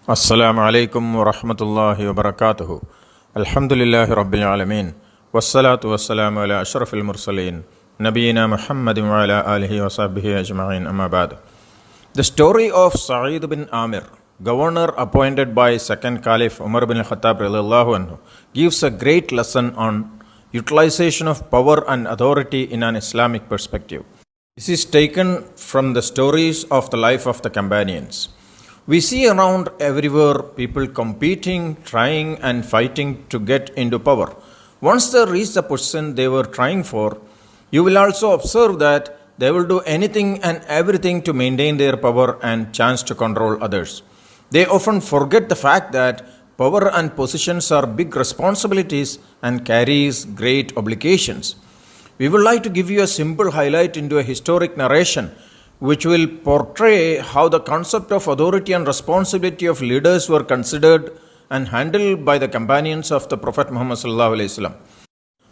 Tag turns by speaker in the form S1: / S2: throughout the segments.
S1: Assalamu alaikum wa rahmatullahi wa barakatuhu. Alhamdulillahi rabbil alameen. Wassalatu wassalamu ala ashrafil mursaleen. Nabiyyina Muhammadin wa ala alihi wa sahbihi ajma'in, amma ba'd. The story of Sa'id bin Amir, governor appointed by second Caliph Umar bin Khattab radiallahu anhu, gives a great lesson on utilization of power and authority in an Islamic perspective. This is taken from the stories of the life of the companions. We see around everywhere people competing, trying and fighting to get into power. Once they reach the position they were trying for, you will also observe that they will do anything and everything to maintain their power and chance to control others. They often forget the fact that power and positions are big responsibilities and carries great obligations. We would like to give you a simple highlight into a historic narration which will portray how the concept of authority and responsibility of leaders were considered and handled by the companions of the Prophet Muhammad sallallahu alaihi wasallam.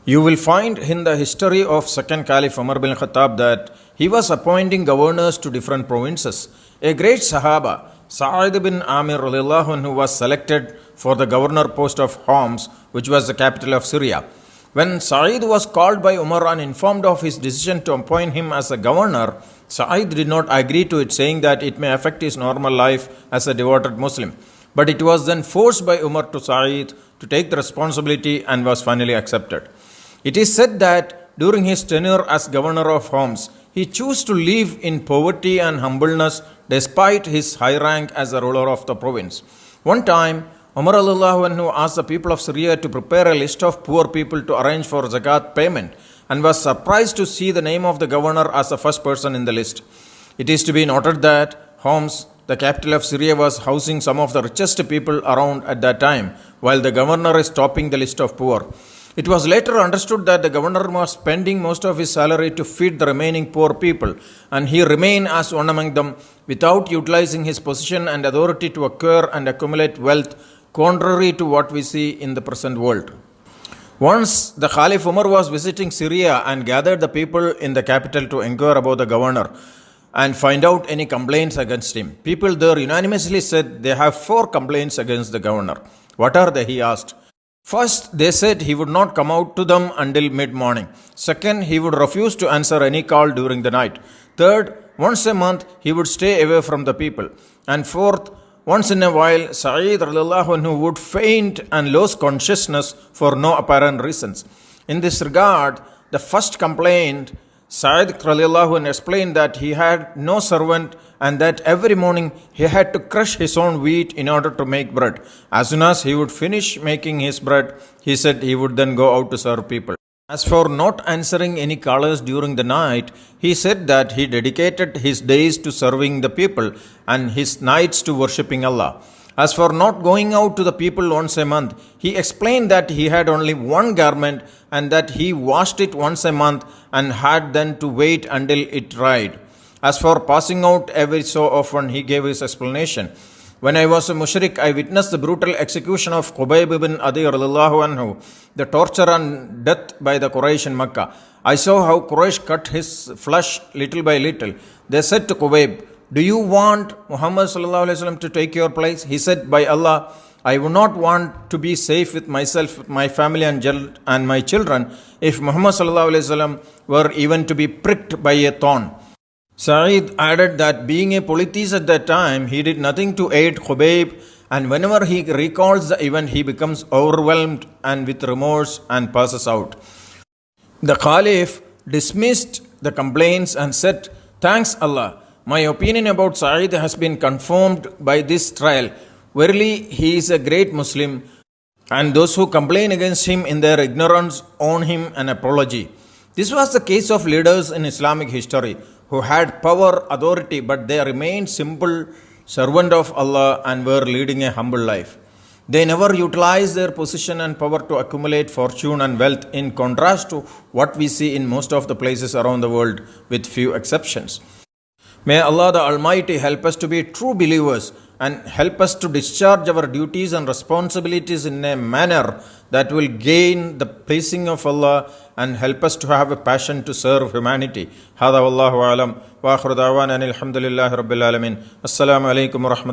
S1: You will find in the history of second Caliph Umar bin Khattab that he was appointing governors to different provinces. A great Sahaba, Sa'id bin Amir radiallahu anhu, was selected for the governor post of Homs, which was the capital of Syria. When Sa'id was called by Umar and informed of his decision to appoint him as a governor, Sa'id did not agree to it, saying that it may affect his normal life as a devoted Muslim. But it was then forced by Umar to Sa'id to take the responsibility and was finally accepted. It is said that during his tenure as governor of Homs, he chose to live in poverty and humbleness despite his high rank as a ruler of the province. One time, Umar asked the people of Syria to prepare a list of poor people to arrange for zakat payment, and was surprised to see the name of the governor as the first person in the list. It is to be noted that Homs, the capital of Syria, was housing some of the richest people around at that time, while the governor is topping the list of poor. It was later understood that the governor was spending most of his salary to feed the remaining poor people, and he remained as one among them without utilizing his position and authority to acquire and accumulate wealth, contrary to what we see in the present world. Once the Caliph Umar was visiting Syria and gathered the people in the capital to inquire about the governor and find out any complaints against him. People there unanimously said they have 4 complaints against the governor. What are they? He asked. First, they said he would not come out to them until mid-morning. Second, he would refuse to answer any call during the night. Third, once a month he would stay away from the people. And fourth, once in a while, Sa'id radiallahu anhu would faint and lose consciousness for no apparent reasons. In this regard, the first complaint, Sa'id radiallahu anhu explained that he had no servant and that every morning he had to crush his own wheat in order to make bread. As soon as he would finish making his bread, he said he would then go out to serve people. As for not answering any callers during the night, he said that he dedicated his days to serving the people and his nights to worshipping Allah. As for not going out to the people once a month, he explained that he had only one garment and that he washed it once a month and had then to wait until it dried. As for passing out every so often, he gave his explanation. When I was a mushrik, I witnessed the brutal execution of Khubayb ibn Adi radiallahu anhu, the torture and death by the Quraysh in Makkah. I saw how Quraysh cut his flesh little by little. They said to Khubayb, "Do you want Muhammad sallallahu alaihi wasallam to take your place?" He said, "By Allah, I would not want to be safe with myself, with my family and my children if Muhammad sallallahu alaihi wasallam were even to be pricked by a thorn." Sa'id added that being a polytheist at that time, he did nothing to aid Khubayb, and whenever he recalls the event, he becomes overwhelmed and with remorse and passes out. The Caliph dismissed the complaints and said, "Thanks Allah, my opinion about Sa'id has been confirmed by this trial. Verily, he is a great Muslim, and those who complain against him in their ignorance owe him an apology." This was the case of leaders in Islamic history who had power, authority, but they remained simple servant of Allah and were leading a humble life. They never utilized their position and power to accumulate fortune and wealth, in contrast to what we see in most of the places around the world, with few exceptions. May Allah the Almighty help us to be true believers and help us to discharge our duties and responsibilities in a manner that will gain the pleasing of Allah and help us to have a passion to serve humanity. Hada wallahu alam wa akhiru da'wana alhamdulillahi rabbil alamin. Assalamu alaikum wa rahmatullahi.